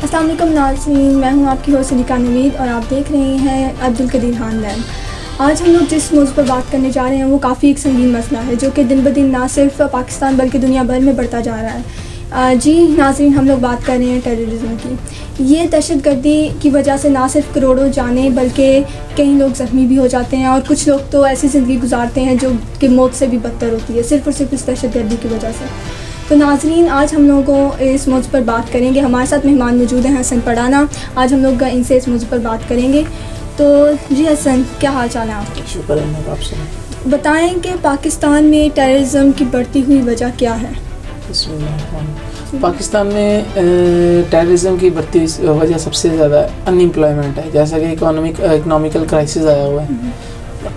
السلام علیکم ناظرین، میں ہوں آپ کی ہوسٹ سلیقہ نوید اور آپ دیکھ رہے ہیں عبدالقدیر خان لینڈ۔ آج ہم لوگ جس موضوع پر بات کرنے جا رہے ہیں وہ کافی ایک سنگین مسئلہ ہے جو کہ دن بدن نہ صرف پاکستان بلکہ دنیا بھر میں بڑھتا جا رہا ہے۔ جی ناظرین، ہم لوگ بات کر رہے ہیں ٹیررزم کی۔ یہ دہشت گردی کی وجہ سے نہ صرف کروڑوں جانیں بلکہ کئی لوگ زخمی بھی ہو جاتے ہیں اور کچھ لوگ تو ایسی زندگی گزارتے ہیں جو کہ موت سے بھی بدتر ہوتی ہے صرف اور صرف اس دہشت گردی کی وجہ سے۔ تو ناظرین، آج ہم لوگوں اس موضوع پر بات کریں گے۔ ہمارے ساتھ مہمان موجود ہیں حسن پڑھانا۔ آج ہم لوگ ان سے اس موضوع پر بات کریں گے۔ تو جی حسن، کیا حال چال ہے آپ کے؟ شکر ہے آپ سے۔ بتائیں کہ پاکستان میں ٹیررزم کی بڑھتی ہوئی وجہ کیا ہے؟ بسم اللہ الرحمن الرحیم۔ پاکستان میں ٹیررزم کی بڑھتی ہوئی وجہ سب سے زیادہ ان امپلائمنٹ ہے، جیسا کہ اکنامیکل کرائسس آیا ہوا ہے۔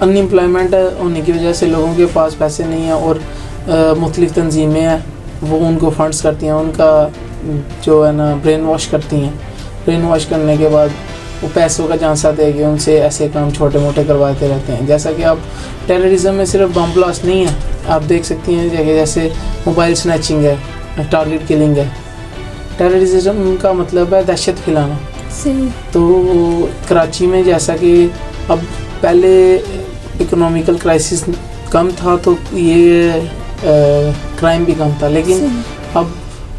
ان امپلائمنٹ ہونے کی وجہ سے لوگوں کے پاس پیسے نہیں ہیں اور مختلف تنظیمیں ہیں وہ ان کو فنڈس کرتی ہیں، ان کا جو ہے نا برین واش کرتی ہیں۔ برین واش کرنے کے بعد وہ پیسوں کا جھانسا دے کے ان سے ایسے کام چھوٹے موٹے کرواتے رہتے ہیں۔ جیسا کہ آپ ٹیررزم میں صرف بم بلاسٹ نہیں ہے، آپ دیکھ سکتی ہیں جیسے موبائل سنیچنگ ہے، ٹارگٹ کلنگ ہے۔ ٹیررزم کا مطلب ہے دہشت پھیلانا۔ تو کراچی میں جیسا کہ اب پہلے اکنامیکل کرائسس کم تھا تو یہ کرائم بھی کم تھا، لیکن اب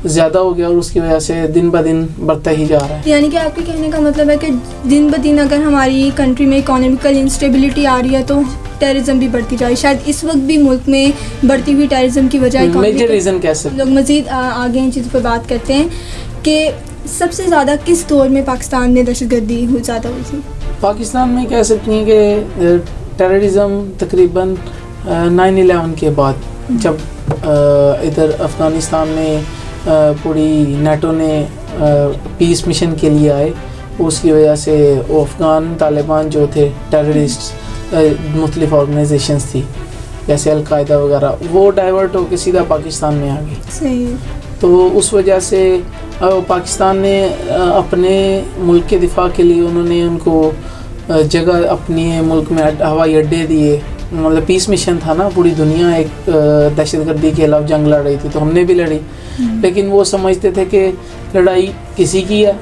زیادہ ہو گیا اور اس کی وجہ سے دن بہ دن بڑھتا ہی جا رہا ہے۔ یعنی کہ آپ کے کہنے کا مطلب ہے کہ دن بہ دن اگر ہماری کنٹری میں اکانومیکل انسٹیبلٹی آ رہی ہے تو ٹیررزم بھی بڑھتی جا رہی ہے۔ شاید اس وقت بھی ملک میں بڑھتی ہوئی ٹیررزم کی وجہ میجر ریزن کیسے لوگ مزید آگے ان چیزوں پہ بات کرتے ہیں کہ سب سے زیادہ کس دور میں پاکستان میں دہشت گردی زیادہ ہوئی تھی؟ پاکستان میں کہہ سکتی ہیں کہ ٹیررزم تقریباً 9/11 کے بعد، جب ادھر افغانستان میں پوری نیٹو نے پیس مشن کے لیے آئے، اس کی وجہ سے وہ افغان طالبان جو تھے ٹیررسٹ مختلف آرگنائزیشنز تھی جیسے القاعدہ وغیرہ، وہ ڈائیورٹ ہو کے سیدھا پاکستان میں آ گئی۔ صحیح۔ تو اس وجہ سے پاکستان نے اپنے ملک کے دفاع کے لیے انہوں نے ان کو جگہ اپنی ملک میں ہوائی اڈے دیے، مطلب پیس مشن تھا نا، پوری دنیا ایک دہشت گردی کے خلاف جنگ لڑ رہی تھی تو ہم نے بھی لڑی، لیکن وہ سمجھتے تھے کہ لڑائی کسی کی ہے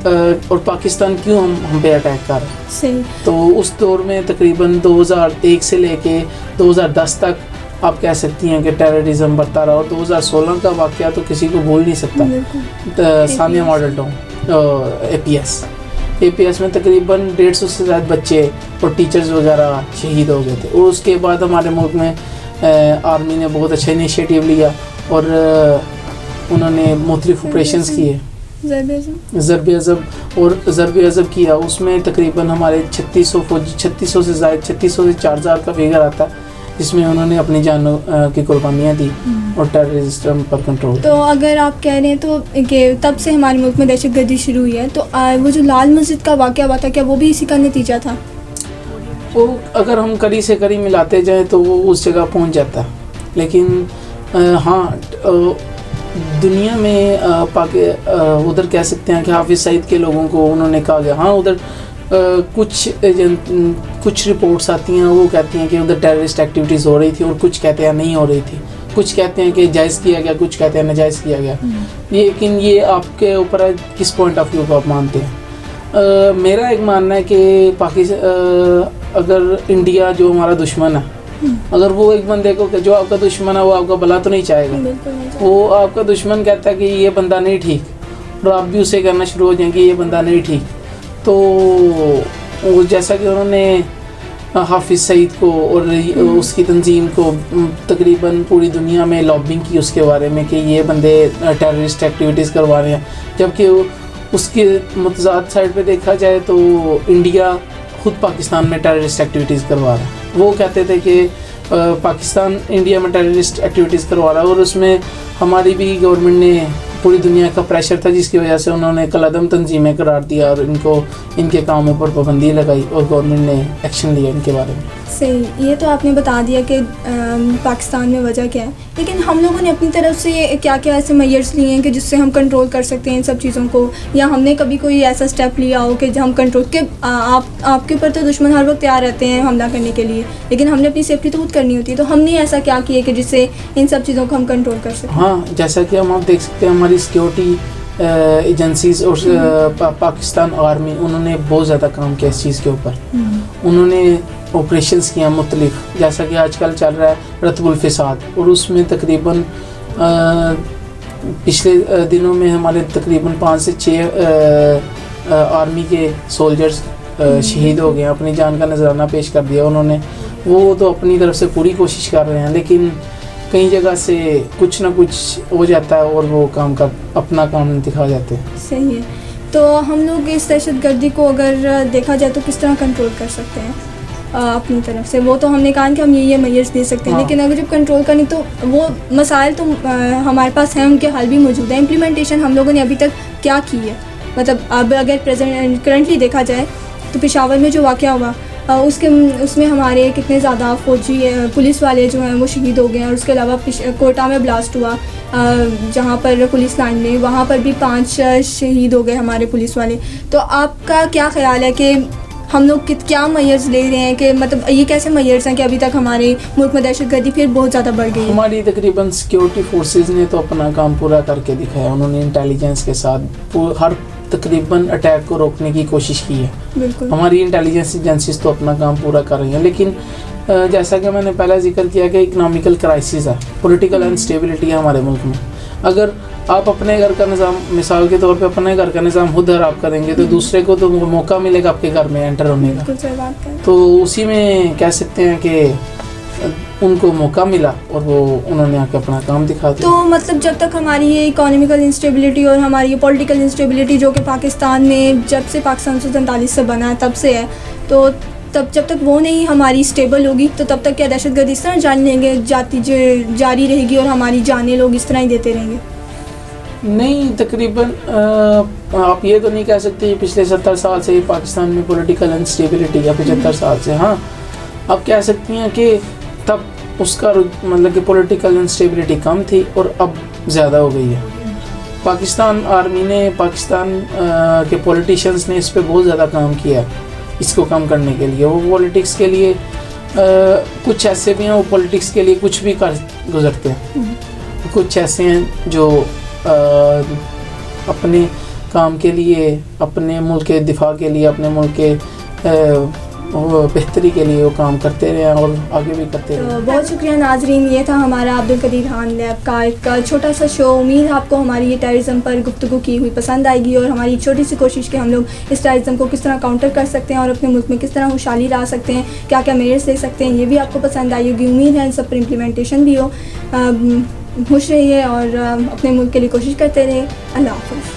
اور پاکستان کیوں ہم پہ اٹیک کر رہے ہیں۔ تو اس دور میں تقریباً 2001 سے لے کے 2010 تک آپ کہہ سکتی ہیں کہ ٹیررزم بڑھتا رہا، اور 2016 کا واقعہ تو کسی کو بھول نہیں سکتا۔ ثانیہ ماڈل ٹاؤن اے پی ایس میں تقریباً 150 سے زیادہ بچے اور ٹیچرز وغیرہ شہید ہو گئے تھے، اور اس کے بعد ہمارے ملک میں آرمی نے بہت اچھا انیشیٹو لیا اور انہوں نے مختلف آپریشنز کیے، ضرب عضب کیا۔ اس میں تقریباً ہمارے 3600 فوجی، 3600 سے زائد، 3600 سے 4000 کا فگر آتا ہے، جس میں انہوں نے اپنی جانوں کی قربانیاں دی اور ٹیررزم پر کنٹرول۔ تو اگر آپ کہہ رہے ہیں تو کہ تب سے ہمارے ملک میں دہشت گردی شروع ہوئی ہے، تو وہ جو لال مسجد کا واقعہ ہوا تھا، کیا وہ بھی اسی کا نتیجہ تھا؟ وہ اگر ہم کڑی سے کڑی ملاتے جائیں تو وہ اس جگہ پہنچ جاتا ہے، لیکن ہاں دنیا میں ادھر کہہ سکتے ہیں کہ حافظ سعید کے لوگوں کو انہوں نے کہا گیا، ہاں ادھر کچھ رپورٹس آتی ہیں، وہ کہتی ہیں کہ ادھر ٹیررسٹ ایکٹیویٹیز ہو رہی تھی، اور کچھ کہتے ہیں نہیں ہو رہی تھی، کچھ کہتے ہیں کہ جائز کیا گیا، کچھ کہتے ہیں ناجائز کیا گیا۔ لیکن یہ آپ کے اوپر ہے کس پوائنٹ آف ویو کو آپ مانتے ہیں۔ میرا ایک ماننا ہے کہ اگر انڈیا جو ہمارا دشمن ہے، اگر وہ ایک بندے کو جو آپ کا دشمن ہے وہ آپ کا بھلا تو نہیں چاہے گا، وہ آپ کا دشمن کہتا ہے کہ یہ بندہ نہیں ٹھیک، اور آپ بھی اسے کہنا شروع ہو جائیں کہ یہ بندہ نہیں ٹھیک، تو جیسا کہ انہوں نے حافظ سعید کو اور اس کی تنظیم کو تقریباً پوری دنیا میں لابنگ کی اس کے بارے میں کہ یہ بندے ٹیررسٹ ایکٹیویٹیز کروا رہے ہیں، جبکہ اس کے متضاد سائڈ پہ دیکھا جائے تو انڈیا خود پاکستان میں ٹیررسٹ ایکٹیویٹیز کروا رہا ہے۔ وہ کہتے تھے کہ پاکستان انڈیا میں ٹیررسٹ ایکٹیویٹیز کروا رہا ہے، اور اس میں ہماری بھی گورنمنٹ نے پوری دنیا کا پریشر تھا، جس کی وجہ سے انہوں نے کالعدم تنظیمیں قرار دیا اور ان کے کاموں پر پابندی لگائی، اور گورنمنٹ نے ایکشن لیا ان کے بارے میں۔ صحیح، یہ تو آپ نے بتا دیا کہ پاکستان میں وجہ کیا ہے، لیکن ہم لوگوں نے اپنی طرف سے کیا کیا ایسے میئرس لیے ہیں کہ جس سے ہم کنٹرول کر سکتے ہیں ان سب چیزوں کو، یا ہم نے کبھی کوئی ایسا اسٹیپ لیا ہو کہ ہم کنٹرول کہ آپ کے اوپر تو دشمن ہر وقت تیار رہتے ہیں حملہ کرنے کے لیے، لیکن ہم نے اپنی سیفٹی تو خود کرنی ہوتی ہے، تو ہم نے ایسا کیا کیا کہ جس سے ان سب چیزوں کو ہم کنٹرول کر سکیں؟ ہاں، جیسا کہ آپ دیکھ سکتے ہیں ہماری سیکیورٹی ایجنسیز اور پاکستان آرمی انہوں نے بہت زیادہ کام کیا اس چیز کے اوپر. انہوں نے آپریشنس کیا مختلف, جیسا کہ آج کل چل رہا ہے رتب الفساد, اور اس میں تقریباً پچھلے دنوں میں ہمارے تقریباً 5 سے 6 آرمی کے سولجرز شہید ہو گئے ہیں, اپنی جان کا نذرانہ پیش کر دیا انہوں نے. وہ تو اپنی طرف سے پوری کوشش کر رہے ہیں, لیکن کئی جگہ سے کچھ نہ کچھ ہو جاتا ہے اور وہ اپنا کام دکھا جاتے ہیں. صحیح ہے. تو ہم لوگ اس دہشت گردی کو اگر دیکھا جائے تو کس طرح کنٹرول کر سکتے ہیں اپنی طرف سے؟ وہ تو ہم نے کہا کہ ہم یہ میئرز دے سکتے ہیں, لیکن اگر جب کنٹرول کرنی تو وہ مسائل تو ہمارے پاس ہیں, ان کے حل بھی موجود ہیں. امپلیمنٹیشن ہم لوگوں نے ابھی تک کیا کی ہے؟ مطلب اب اگر کرنٹلی دیکھا جائے تو پشاور میں جو واقعہ ہوا اس میں ہمارے کتنے زیادہ فوجی پولیس والے جو ہیں وہ شہید ہو گئے ہیں, اور اس کے علاوہ کوٹا میں بلاسٹ ہوا جہاں پر پولیس لائن میں, وہاں پر بھی 5 شہید ہو گئے ہمارے پولیس والے. تو آپ کا کیا خیال ہے کہ ہم لوگ کیا میئرز لے رہے ہیں, کہ مطلب یہ کیسے میئرز ہیں کہ ابھی تک ہمارے ملک میں دہشت گردی پھر بہت زیادہ بڑھ گئی ہے؟ ہماری تقریباً سیکیورٹی فورسز نے تو اپنا کام پورا کر کے دکھایا. انہوں نے انٹیلیجنس کے ساتھ ہر تقریباً اٹیک کو روکنے کی کوشش کی ہے. بالکل. ہماری انٹیلیجنس ایجنسیز تو اپنا کام پورا کر رہی ہیں, لیکن جیسا کہ میں نے پہلے ذکر کیا کہ اکنامیکل کرائسس ہے, پولیٹیکل انسٹیبلٹی ہے ہمارے ملک میں. اگر آپ اپنے گھر کا نظام, مثال کے طور پہ اپنے گھر کا نظام خود خراب کریں گے تو دوسرے کو تو موقع ملے گا آپ کے گھر میں انٹر ہونے کا. تو اسی میں کہہ سکتے ہیں کہ ان کو موقع ملا اور انہوں نے آ کے اپنا کام دکھا دیا. تو مطلب جب تک ہماری یہ اکانومیکل انسٹیبلٹی اور ہماری یہ پولیٹیکل انسٹیبلٹی جو کہ پاکستان میں جب سے پاکستان 1947 سے بنا ہے تب سے ہے, تو جب تک وہ نہیں ہماری اسٹیبل ہوگی تو تب تک کیا دہشت گردی اس طرح جان لیں گے جاری رہے گی اور ہماری جانیں لوگ اس طرح ہی دیتے رہیں گے؟ نہیں, تقریباً آپ یہ تو نہیں کہہ سکتے پچھلے 70 سال سے پاکستان میں پولیٹیکل انسٹیبلٹی یا 75 سال سے. ہاں, آپ کہہ سکتی ہیں کہ تب اس کا مطلب کہ پولیٹیکل انسٹیبلٹی کم تھی اور اب زیادہ ہو گئی ہے. پاکستان آرمی نے, پاکستان کے پولیٹیشنز نے اس پہ بہت زیادہ کام کیا ہے اس کو کم کرنے کے لیے. وہ پولیٹکس کے لیے کچھ ایسے بھی ہیں, وہ پولیٹکس کے لیے کچھ بھی کر گزرتے ہیں. کچھ ایسے ہیں جو اپنے کام کے لیے, اپنے ملک کے دفاع کے لیے, اپنے ملک کے بہتری کے لیے وہ کام کرتے رہے اور آگے بھی کرتے رہے. بہت شکریہ ناظرین, یہ تھا ہمارا عبدالقدیر خان لیب کا ایک چھوٹا سا شو. امید آپ کو ہماری یہ ٹیررزم پر گفتگو کی ہوئی پسند آئے گی, اور ہماری چھوٹی سی کوشش کہ ہم لوگ اس ٹیررزم کو کس طرح کاؤنٹر کر سکتے ہیں اور اپنے ملک میں کس طرح خوشحالی لا سکتے ہیں, کیا کیا میئرز لے سکتے ہیں, یہ بھی آپ کو پسند آئی ہوگی. امید ہے ان سب پر امپلیمنٹیشن بھی ہو. خوش رہیے اور اپنے ملک کے لیے کوشش کرتے رہے. اللہ حافظ.